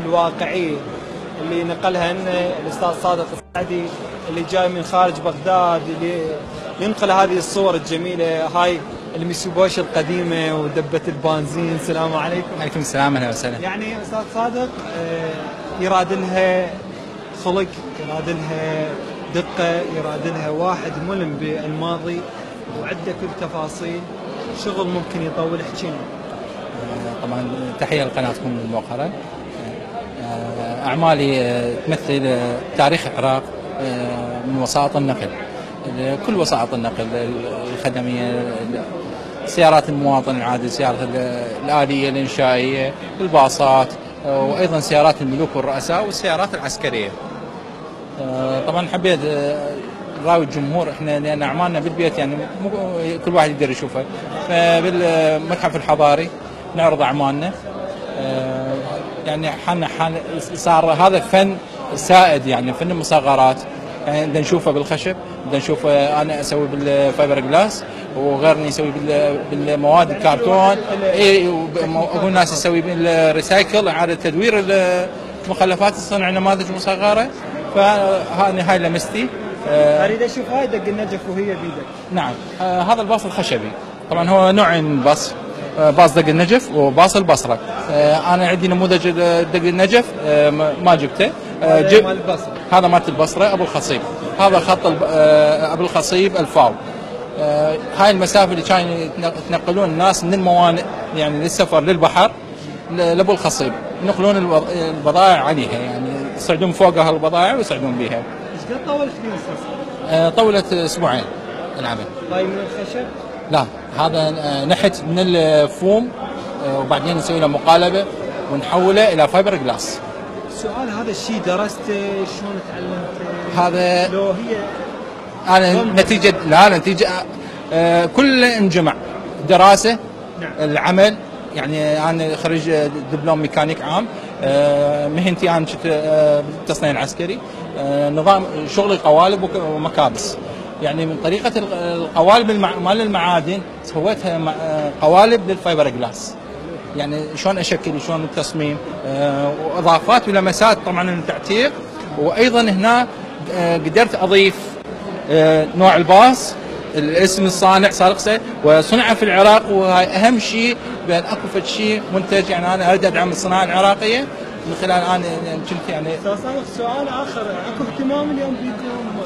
الواقعية اللي نقلها لنا الأستاذ صادق السعدي اللي جاي من خارج بغداد، اللي ينقل هذه الصور الجميلة، هاي الميسوبوش القديمة ودبة البنزين. السلام عليكم. عليكم السلام، اهلا وسهلا. يعني أستاذ صادق يراد لها خلق، يراد لها دقة، يراد لها واحد ملم بالماضي وعنده كل تفاصيل شغل ممكن يطول. احكينا. طبعا تحية لقناتكم الموقرة. أعمالي تمثل تاريخ العراق من وسائط النقل، كل وسائط النقل الخدمية، سيارات المواطن العادي، السيارات الآلية الإنشائية، الباصات، وأيضا سيارات الملوك والرؤساء والسيارات العسكرية. طبعا حبيت نراوي الجمهور احنا لان اعمالنا بالبيت يعني مو كل واحد يقدر يشوفها، فبالمتحف الحضاري نعرض اعمالنا. يعني حنا صار هذا فن سائد، يعني فن المصغرات، يعني بدنا نشوفه بالخشب، بدنا نشوفه انا اسوي بالفايبر جلاس وغيرني يسوي بالمواد الكرتون، اكو ناس يسوي بالريسايكل، اعاده تدوير المخلفات، تصنع نماذج مصغره. فهاي لمستي. اريد اشوف هاي دق النجف وهي بيدك. نعم. هذا الباص الخشبي، طبعا هو نوعين من الباص، باص دق النجف وباص البصره. انا عندي نموذج دق النجف ما جبته. هذا مالت البصره ابو الخصيب، هذا خط ابو الخصيب الفاو. هاي المسافه اللي كانوا يتنقلون الناس من الموانئ يعني للسفر للبحر لابو الخصيب، ينقلون البضائع عليها، يعني يصعدون فوقها البضائع ويصعدون بها. ايش قد طولت فيه استاذ؟ طولت اسبوعين العمل. طيب من الخشب؟ لا، هذا نحت من الفوم وبعدين نسوي له مقالبه ونحوله الى فايبر جلاس. السؤال، هذا الشيء درسته؟ شلون تعلمته؟ هذا لو هي انا نتيجه كله انجمع، دراسه. نعم. العمل، يعني انا خريج دبلوم ميكانيك عام، مهنتي انا كنت بالتصنيع العسكري، نظام شغلي قوالب ومكابس. يعني من طريقه القوالب مال المعادن سويتها قوالب للفايبر جلاس، يعني شلون اشكل، شلون التصميم، واضافات ولمسات طبعا التعتيق. وايضا هنا قدرت اضيف نوع الباص، الاسم الصانع صارقسه، وصنع في العراق، وهاي اهم شيء، بان اكو فد شيء منتج. يعني انا اريد ادعم الصناعه العراقيه من خلال انا كنت يعني. استاذ صادق، سؤال اخر، اكو اهتمام اليوم بكم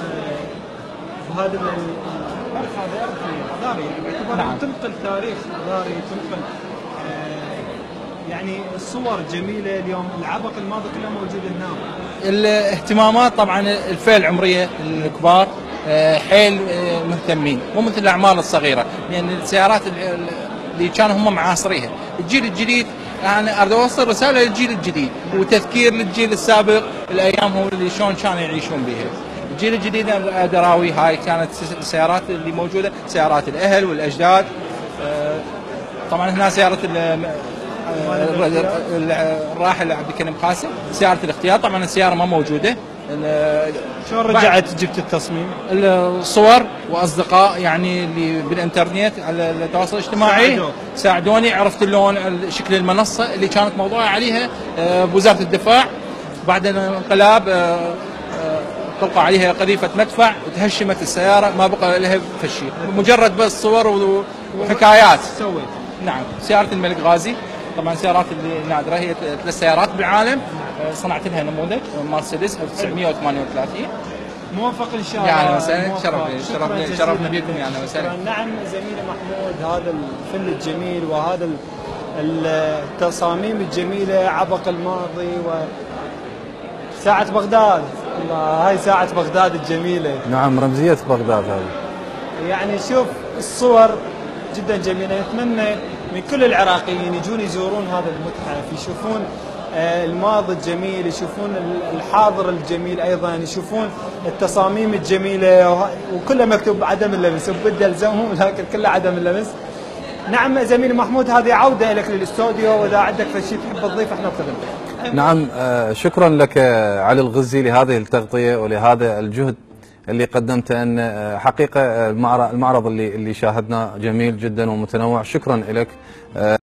بهذا الارث، هذا ارث حضاري، يعني باعتبار نعم. تنقل تاريخ حضاري، تنقل يعني الصور جميله اليوم، العبق الماضي كله موجود هنا. الاهتمامات طبعا الفئه العمريه الكبار حيل مهتمين، مو مثل الاعمال الصغيره، لان السيارات اللي كانوا هم معاصريها. الجيل الجديد انا اريد اوصل رساله للجيل الجديد وتذكير للجيل السابق الايام اللي شلون كانوا يعيشون بها. الجيل الجديد ادراوي، هاي كانت السيارات اللي موجوده، سيارات الاهل والاجداد. طبعا هنا سياره الراحل عبد الكريم قاسم، سياره الاختيار. طبعا السياره ما موجوده. شلون رجعت جبت التصميم؟ الصور واصدقاء يعني اللي بالانترنت على التواصل الاجتماعي ساعدوني، عرفت اللون، شكل المنصه اللي كانت موضوعه عليها بوزاره الدفاع. بعد الانقلاب طلقوا عليها قذيفه مدفع وتهشمت السياره، ما بقى لها شيء، مجرد بس صور وحكايات. سويت. نعم. سياره الملك غازي، طبعا السيارات اللي نادره، هي 3 سيارات بالعالم صنعت لها نموذج مرسيدس 1938. موفق ان شاء الله. يا اهلا وسهلا، شرفنا بكم. يا اهلا وسهلا. نعم زميلي محمود، هذا الفن الجميل وهذا التصاميم الجميله، عبق الماضي ساعة بغداد. الله، هاي ساعة بغداد الجميلة. نعم، رمزية بغداد هذه. يعني شوف الصور جدا جميلة. نتمنى من كل العراقيين يجون يزورون هذا المتحف، يشوفون الماضي الجميل، يشوفون الحاضر الجميل، ايضا يشوفون التصاميم الجميلة، وكله مكتوب عدم اللمس، وبدي الزمهم لكن كله عدم اللمس. نعم زميلي محمود، هذه عودة لك للاستوديو، واذا عندك شيء تحب تضيف احنا بخدمتك. نعم، شكرا لك علي الغزي لهذه التغطية ولهذا الجهد اللي قدمته. ان حقيقة المعرض اللي شاهدناه جميل جدا ومتنوع. شكرا لك.